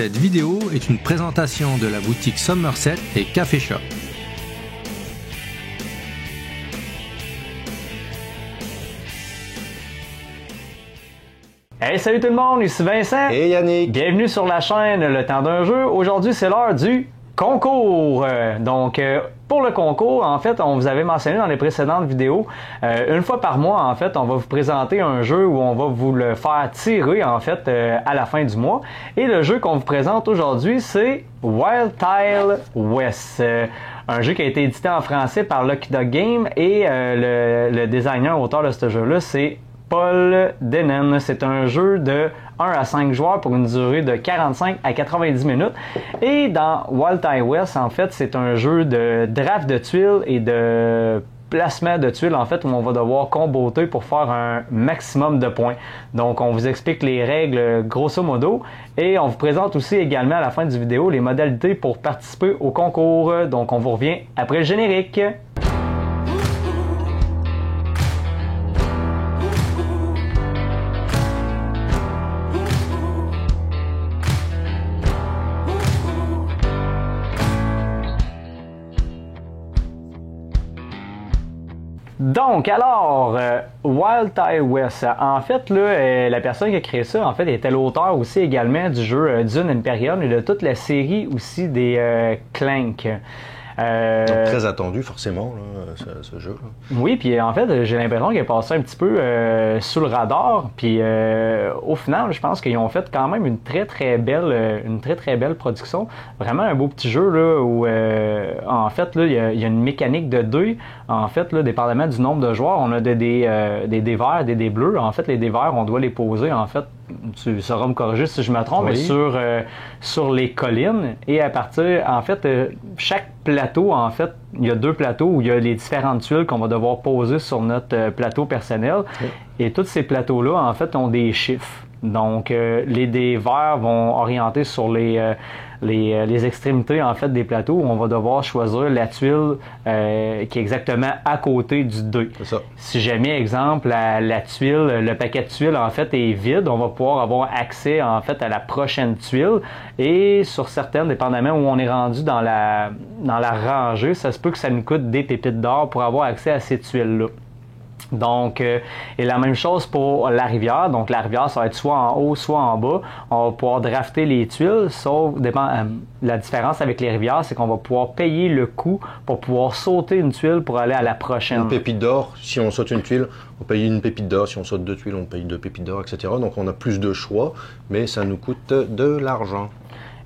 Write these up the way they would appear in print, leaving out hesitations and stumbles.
Cette vidéo est une présentation de la boutique Somerset et Café Shop. Hey, salut tout le monde, ici Vincent. Et Yannick. Bienvenue sur la chaîne Le Temps d'un jeu. Aujourd'hui, c'est l'heure du concours. Pour le concours, en fait, on vous avait mentionné dans les précédentes vidéos, une fois par mois, en fait, on va vous présenter un jeu où on va vous le faire tirer, en fait, à la fin du mois. Et le jeu qu'on vous présente aujourd'hui, c'est Wild Tile West. Un jeu qui a été édité en français par Lucky Duck Game et le designer, auteur de ce jeu-là, c'est Paul Dennen. C'est un jeu de 1 à 5 joueurs pour une durée de 45 à 90 minutes. Et dans Wild Tile West, en fait, c'est un jeu de draft de tuiles et de placement de tuiles, en fait, où on va devoir comboter pour faire un maximum de points. Donc, on vous explique les règles grosso modo et on vous présente aussi également à la fin du vidéo les modalités pour participer au concours. Donc, on vous revient après le générique. Donc, alors, Wild Tile West, en fait, là, la personne qui a créé ça, en fait, était l'auteur aussi également du jeu Dune Imperium et de toute la série aussi des Clank. Donc, très attendu forcément là, ce jeu. Là. Oui, puis en fait, j'ai l'impression qu'il est passé un petit peu sous le radar. Puis au final, je pense qu'ils ont fait quand même une très très belle production. Vraiment un beau petit jeu là où en fait là il y a une mécanique de dés. En fait là, dépendamment du nombre de joueurs, on a des dés verts, des dés bleus. En fait, les dés verts, on doit les poser en fait. Tu sauras me corriger si je me trompe, oui. Mais sur les collines. Et à partir, en fait, chaque plateau, en fait, il y a 2 plateaux où il y a les différentes tuiles qu'on va devoir poser sur notre plateau personnel. Oui. Et tous ces plateaux-là, en fait, ont des chiffres. Donc, les dés verts vont orienter sur les extrémités, en fait, des plateaux où on va devoir choisir la tuile qui est exactement à côté du dé. C'est ça. Si jamais, exemple, la tuile, le paquet de tuiles, en fait, est vide, on va pouvoir avoir accès, en fait, à la prochaine tuile. Et sur certaines, dépendamment où on est rendu dans la rangée, ça se peut que ça nous coûte des pépites d'or pour avoir accès à ces tuiles-là. Donc, et la même chose pour la rivière. Donc, la rivière, ça va être soit en haut, soit en bas. On va pouvoir drafter les tuiles, sauf la différence avec les rivières, c'est qu'on va pouvoir payer le coût pour pouvoir sauter une tuile pour aller à la prochaine. Une pépite d'or, si on saute une tuile, on paye une pépite d'or. Si on saute 2 tuiles, on paye 2 pépites d'or, etc. Donc, on a plus de choix, mais ça nous coûte de l'argent.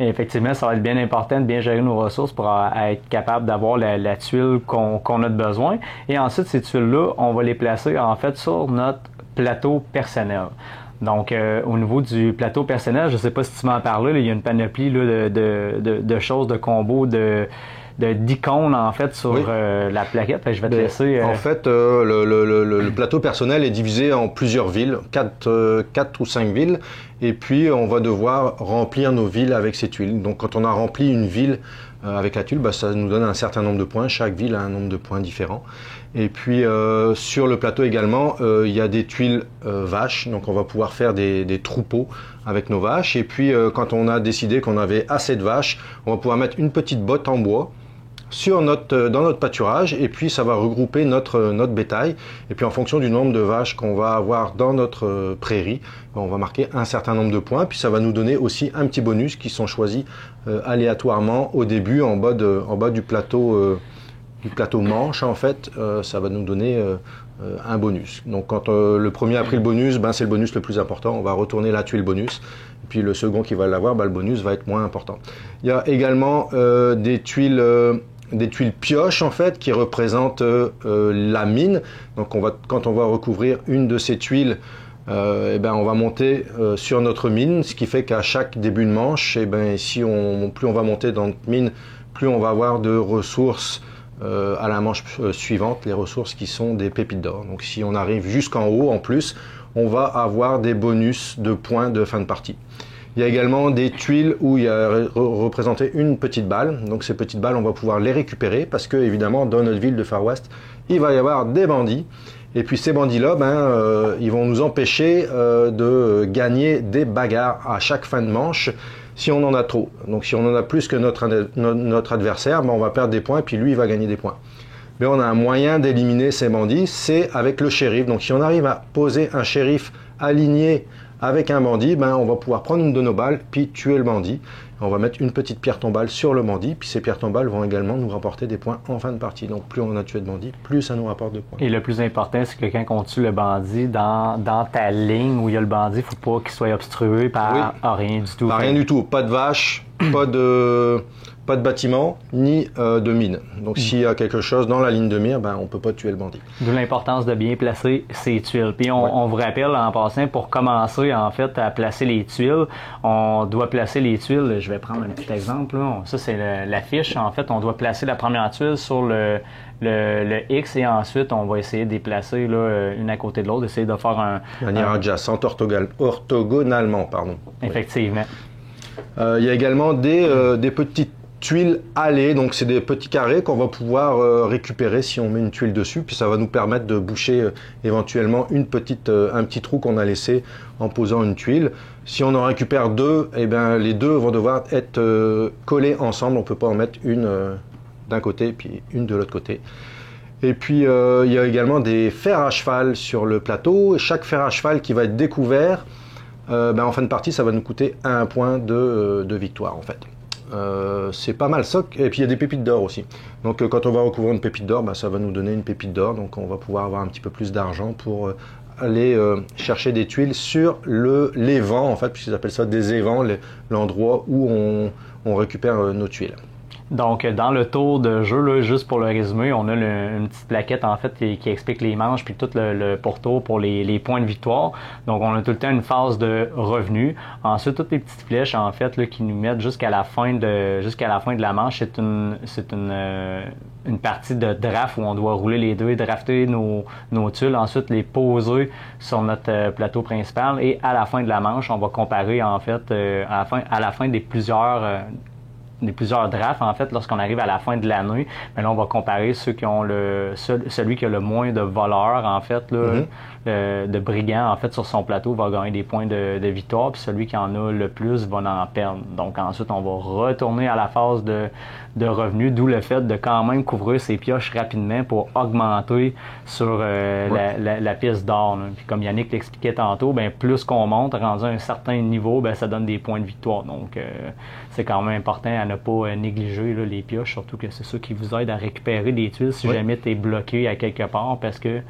Et effectivement, ça va être bien important de bien gérer nos ressources pour être capable d'avoir la tuile qu'on a de besoin. Et ensuite, ces tuiles-là, on va les placer en fait sur notre plateau personnel. Donc, au niveau du plateau personnel, je ne sais pas si tu m'en parlais, là, il y a une panoplie là, de choses, de combos, d'icônes en fait sur oui. La plaquette. Je vais te laisser. En fait, le plateau personnel est divisé en plusieurs villes, 4 ou 5 villes, et puis on va devoir remplir nos villes avec ces tuiles. Donc quand on a rempli une ville avec la tuile, ça nous donne un certain nombre de points. Chaque ville a un nombre de points différent. Et puis sur le plateau également, il y a des tuiles vaches, donc on va pouvoir faire des troupeaux avec nos vaches. Et puis quand on a décidé qu'on avait assez de vaches, on va pouvoir mettre une petite botte en bois dans notre pâturage, et puis ça va regrouper notre bétail. Et puis en fonction du nombre de vaches qu'on va avoir dans notre prairie, on va marquer un certain nombre de points. Puis ça va nous donner aussi un petit bonus qui sont choisis aléatoirement au début en bas du plateau manche. En fait, ça va nous donner un bonus. Donc quand le premier a pris le bonus, c'est le bonus le plus important. On va retourner la tuile bonus. Et puis le second qui va l'avoir, le bonus va être moins important. Il y a également des tuiles pioches en fait qui représentent la mine. Donc quand on va recouvrir une de ces tuiles, on va monter sur notre mine, ce qui fait qu'à chaque début de manche, plus on va monter dans notre mine, plus on va avoir de ressources à la manche suivante, les ressources qui sont des pépites d'or. Donc si on arrive jusqu'en haut en plus, on va avoir des bonus de points de fin de partie. Il y a également des tuiles où il y a représenté une petite balle. Donc ces petites balles, on va pouvoir les récupérer parce que évidemment dans notre ville de Far West, il va y avoir des bandits. Et puis ces bandits-là, ils vont nous empêcher de gagner des bagarres à chaque fin de manche. si on en a trop. Donc si on en a plus que notre adversaire, ben, on va perdre des points, puis lui, il va gagner des points. Mais on a un moyen d'éliminer ces bandits, c'est avec le shérif. Donc si on arrive à poser un shérif aligné avec un bandit, ben, on va pouvoir prendre une de nos balles, puis tuer le bandit. On va mettre une petite pierre tombale sur le bandit, puis ces pierres tombales vont également nous rapporter des points en fin de partie. Donc plus on a tué de bandits, plus ça nous rapporte de points. Et le plus important, c'est que quand on tue le bandit, dans ta ligne où il y a le bandit, il ne faut pas qu'il soit obstrué par rien du tout. Par rien du tout. Pas de vache, pas de bâtiment, ni de mine. Donc s'il y a quelque chose dans la ligne de mire, ben, on ne peut pas tuer le bandit. D'où l'importance de bien placer ses tuiles. Puis on vous rappelle en passant, pour commencer en fait à placer les tuiles, on doit placer les tuiles, je vais prendre un petit exemple, là. Ça c'est la fiche, en fait, on doit placer la première tuile sur le X et ensuite on va essayer de les placer là, une à côté de l'autre, essayer de faire de manière adjacente, orthogonalement, pardon. Effectivement. Il y a également des petites tuiles allées, donc c'est des petits carrés qu'on va pouvoir récupérer si on met une tuile dessus, puis ça va nous permettre de boucher éventuellement un petit trou qu'on a laissé en posant une tuile. Si on en récupère deux, eh bien, les deux vont devoir être collés ensemble, on ne peut pas en mettre une d'un côté puis une de l'autre côté. Et puis il y a également des fers à cheval sur le plateau, et chaque fer à cheval qui va être découvert, en fin de partie ça va nous coûter un point de victoire en fait. C'est pas mal ça, et puis il y a des pépites d'or aussi. Donc quand on va recouvrir une pépite d'or, ça va nous donner une pépite d'or, donc on va pouvoir avoir un petit peu plus d'argent pour aller chercher des tuiles sur l'évent en fait, puisqu'ils appellent ça des évents, l'endroit où on récupère nos tuiles. Donc, dans le tour de jeu, là, juste pour le résumer, on a une petite plaquette en fait qui explique les manches puis tout le pourtour pour les points de victoire. Donc, on a tout le temps une phase de revenu. Ensuite, toutes les petites flèches en fait là, qui nous mettent jusqu'à la fin de la manche. C'est une partie de draft où on doit rouler les deux, drafter nos tuiles, ensuite les poser sur notre plateau principal et à la fin de la manche, on va comparer en fait à la fin des plusieurs drafts, en fait, lorsqu'on arrive à la fin de l'année, mais là, on va comparer ceux qui ont celui qui a le moins de voleurs, en fait, là, de brigands, en fait, sur son plateau va gagner des points de victoire, puis celui qui en a le plus va en perdre. Donc, ensuite, on va retourner à la phase de revenus, d'où le fait de quand même couvrir ses pioches rapidement pour augmenter sur la piste d'or. Puis comme Yannick l'expliquait tantôt, plus qu'on monte, rendu à un certain niveau, ça donne des points de victoire. Donc, c'est quand même important à ne pas négliger là, les pioches, surtout que c'est ça qui vous aide à récupérer des tuiles si jamais tu es bloqué à quelque part parce que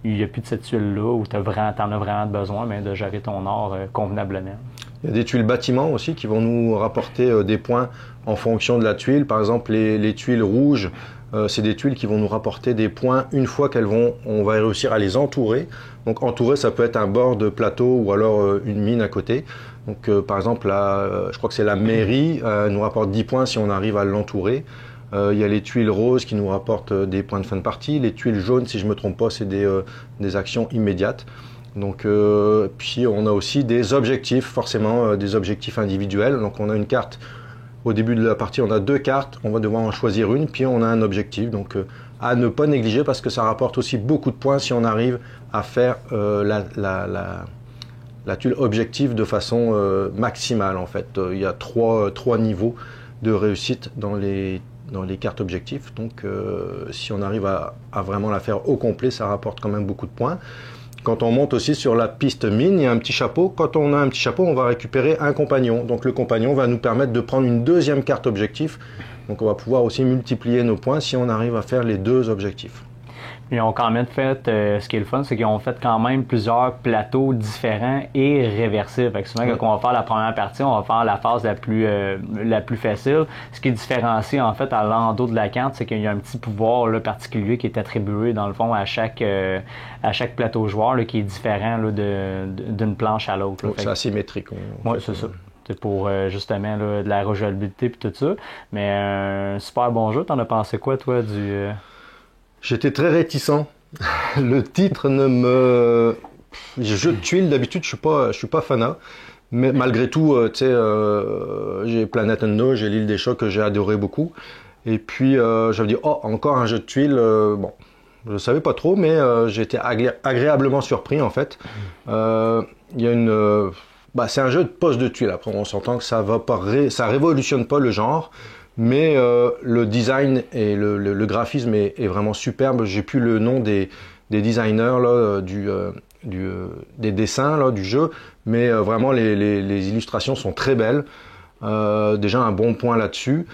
il n'y a plus de cette tuile-là où tu en as vraiment besoin de gérer ton or convenablement. Il y a des tuiles bâtiments aussi qui vont nous rapporter des points en fonction de la tuile. Par exemple, les tuiles rouges, c'est des tuiles qui vont nous rapporter des points une fois on va réussir à les entourer. Donc entourer, ça peut être un bord de plateau ou alors une mine à côté. Donc par exemple, je crois que c'est la mairie, nous rapporte 10 points si on arrive à l'entourer. Il y a les tuiles roses qui nous rapportent des points de fin de partie. Les tuiles jaunes, si je ne me trompe pas, c'est des actions immédiates. Donc, puis on a aussi des objectifs, forcément des objectifs individuels. Donc on a une carte, au début de la partie on a 2 cartes, on va devoir en choisir une, puis on a un objectif. Donc à ne pas négliger parce que ça rapporte aussi beaucoup de points si on arrive à faire la tuile objectif de façon maximale en fait. Il y a trois niveaux de réussite dans les cartes objectifs. Donc si on arrive à vraiment la faire au complet, ça rapporte quand même beaucoup de points. Quand on monte aussi sur la piste mine, il y a un petit chapeau. Quand on a un petit chapeau, on va récupérer un compagnon. Donc le compagnon va nous permettre de prendre une deuxième carte objectif. Donc on va pouvoir aussi multiplier nos points si on arrive à faire les 2 objectifs. Ils ont quand même fait, ce qui est le fun, c'est qu'ils ont fait quand même plusieurs plateaux différents et réversibles. Fait que souvent, quand on va faire la première partie, on va faire la phase la plus facile. Ce qui différencie, en fait, à l'endos de la carte, c'est qu'il y a un petit pouvoir là, particulier qui est attribué, dans le fond, à chaque plateau joueur là, qui est différent là, d'une planche à l'autre. C'est asymétrique. Oui, c'est ça. C'est pour justement là, de la rejouabilité et tout ça. Mais un super bon jeu. T'en as pensé quoi, toi, du... J'étais très réticent. Le titre jeu de tuiles, d'habitude, je suis pas fanat. Mais malgré tout, j'ai Planet Unknown, j'ai l'île des chocs que j'ai adoré beaucoup. Et puis, j'avais dit, encore un jeu de tuiles. Bon, je ne savais pas trop, mais j'ai été agréablement surpris, en fait. Il y a c'est un jeu de pose de tuiles. Après, on s'entend que ça révolutionne pas le genre, mais le design et le graphisme est vraiment superbe. J'ai plus le nom des designers là, des dessins là, du jeu, mais vraiment les illustrations sont très belles. Déjà un bon point là-dessus.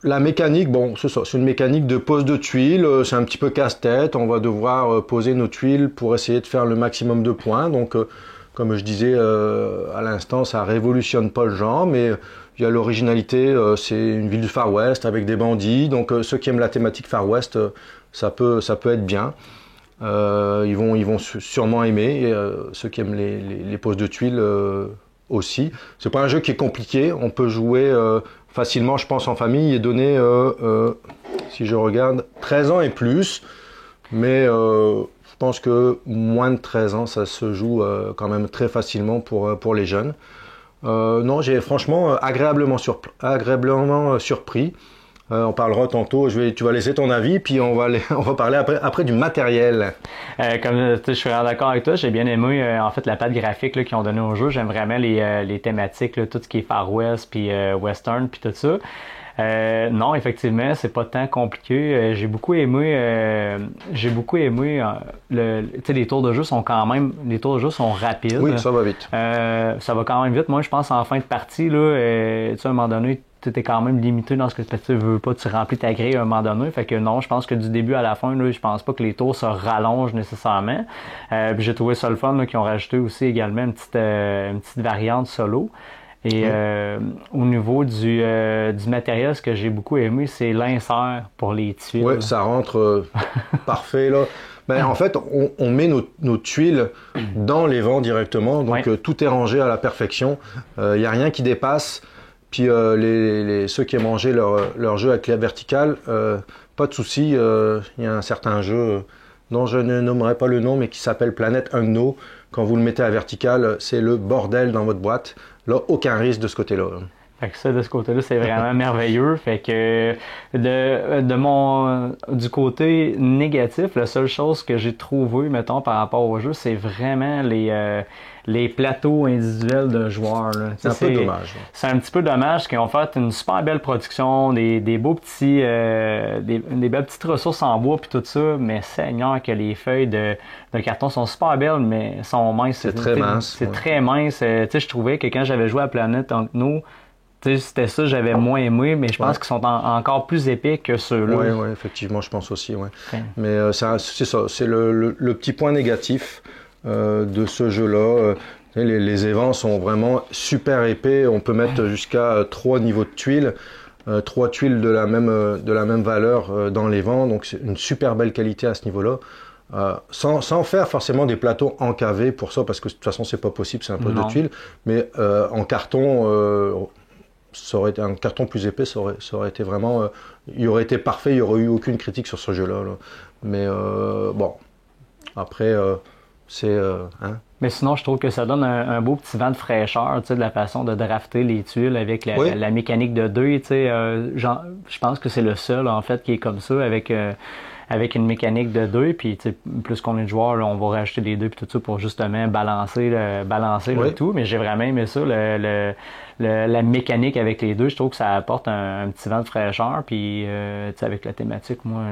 La mécanique, c'est une mécanique de pose de tuiles, c'est un petit peu casse-tête, on va devoir poser nos tuiles pour essayer de faire le maximum de points, donc comme je disais à l'instant, ça révolutionne pas le genre, mais il y a l'originalité, c'est une ville du Far West avec des bandits, donc ceux qui aiment la thématique Far West, ça peut être bien. Ils vont sûrement aimer, et ceux qui aiment les poses de tuiles aussi. C'est pas un jeu qui est compliqué, on peut jouer facilement, je pense, en famille. Il est donné, si je regarde, 13 ans et plus, mais je pense que moins de 13 ans, ça se joue quand même très facilement pour les jeunes. Non, j'ai franchement agréablement surpris. On parlera tantôt, tu vas laisser ton avis, puis on va parler après du matériel. Comme je suis vraiment d'accord avec toi, j'ai bien aimé en fait la patte graphique là, qu'ils ont donné au jeu. J'aime vraiment les thématiques, là, tout ce qui est Far West, puis Western, puis tout ça. Non, effectivement, c'est pas tant compliqué. J'ai beaucoup aimé les tours de jeu sont rapides. Oui, ça va vite. Ça va quand même vite. Moi, je pense en fin de partie là, à un moment donné, tu es quand même limité dans ce que tu veux pas, tu remplis ta grille à un moment donné. Fait que non, je pense que du début à la fin, là, je pense pas que les tours se rallongent nécessairement. Puis j'ai trouvé ça le fun là, qu'ils ont rajouté aussi également une petite variante solo. Et au niveau du matériel, ce que j'ai beaucoup aimé, c'est l'insert pour les tuiles. Oui, ça rentre parfait là. Ben, en fait, on met nos tuiles dans les vents directement, donc tout est rangé à la perfection. Il n'y a rien qui dépasse. Puis ceux qui aiment ranger leur jeu avec la verticale, pas de souci. Il y a un certain jeu dont je ne nommerai pas le nom, mais qui s'appelle Planet Unknown. Quand vous le mettez à la verticale, c'est le bordel dans votre boîte. Là, aucun risque de ce côté-là. Fait que ça, de ce côté-là, c'est vraiment merveilleux. Fait que du côté négatif, la seule chose que j'ai trouvé, mettons, par rapport au jeu, c'est vraiment les plateaux individuels de joueurs. Là. C'est un peu dommage. C'est un petit peu dommage qu'ils ont fait une super belle production, des beaux petits, des belles petites ressources en bois puis tout ça, mais Seigneur que les feuilles de carton sont super belles, mais sont minces. C'est très mince. C'est très mince. Je trouvais que quand j'avais joué à Planet Unknown, c'était ça, j'avais moins aimé, mais je pense qu'ils sont encore plus épais que ceux-là. Oui, effectivement, je pense aussi. Ouais. Mais c'est ça, c'est le petit point négatif de ce jeu-là. Les évents sont vraiment super épais. On peut mettre jusqu'à 3 niveaux de tuiles, 3 tuiles de la même valeur dans les vents. Donc c'est une super belle qualité à ce niveau-là. Sans faire forcément des plateaux encavés pour ça, parce que de toute façon c'est pas possible, c'est un peu de tuiles. Mais en carton. Ça aurait été un carton plus épais, ça aurait été vraiment, il aurait été parfait, il n'y aurait eu aucune critique sur ce jeu-là. Là. Mais bon, après, c'est... Mais sinon, je trouve que ça donne un beau petit vent de fraîcheur, tu sais, de la façon de drafter les tuiles avec la mécanique de deuil, tu sais. Je pense que c'est le seul, en fait, qui est comme ça, avec une mécanique de deuil, puis plus qu'on est de joueurs, là, on va rajouter des dés puis tout ça pour justement balancer le tout. Mais j'ai vraiment aimé ça, la mécanique avec les deux. Je trouve que ça apporte un petit vent de fraîcheur. Puis avec la thématique, moi,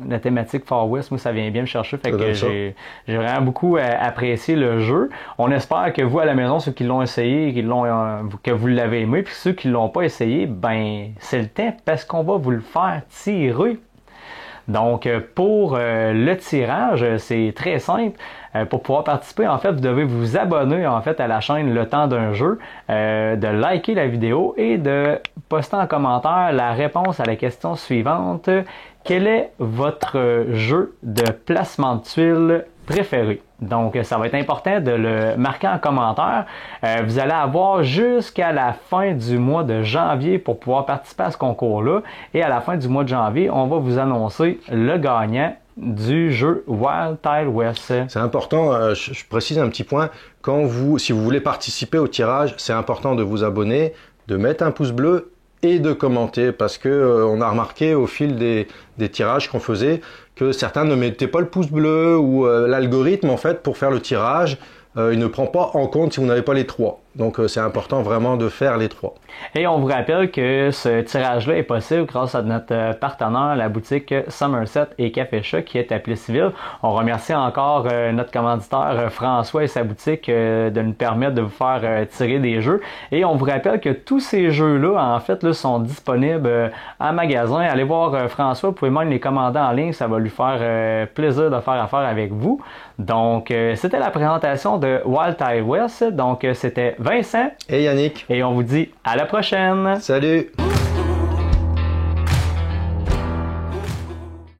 la thématique Far West, moi, ça vient bien me chercher. Fait que j'ai vraiment beaucoup apprécié le jeu. On espère que vous à la maison, ceux qui l'ont essayé, que vous l'avez aimé, puis ceux qui l'ont pas essayé, ben c'est le temps parce qu'on va vous le faire tirer. Donc, pour le tirage, c'est très simple. Pour pouvoir participer, en fait, vous devez vous abonner en fait à la chaîne Le Temps d'un jeu, de liker la vidéo et de poster en commentaire la réponse à la question suivante. Quel est votre jeu de placement de tuiles préféré? Donc, ça va être important de le marquer en commentaire. Vous allez avoir jusqu'à la fin du mois de janvier pour pouvoir participer à ce concours-là. Et à la fin du mois de janvier, on va vous annoncer le gagnant du jeu Wild Tile West. C'est important, je précise un petit point. Si vous voulez participer au tirage, c'est important de vous abonner, de mettre un pouce bleu et de commenter, parce que on a remarqué au fil des tirages qu'on faisait que certains ne mettaient pas le pouce bleu, ou l'algorithme en fait pour faire le tirage il ne prend pas en compte si vous n'avez pas les 3. Donc c'est important vraiment de faire les 3. Et on vous rappelle que ce tirage-là est possible grâce à notre partenaire, la boutique Somerset et Café Chat qui est à Plessisville. On remercie encore notre commanditaire François et sa boutique de nous permettre de vous faire tirer des jeux. Et on vous rappelle que tous ces jeux-là, en fait, là, sont disponibles en magasin. Allez voir François, vous pouvez même les commander en ligne, ça va lui faire plaisir de faire affaire avec vous. Donc, c'était la présentation de Wild Tide West. Donc, c'était Vincent Et Yannick. et on vous dit à la prochaine. Salut!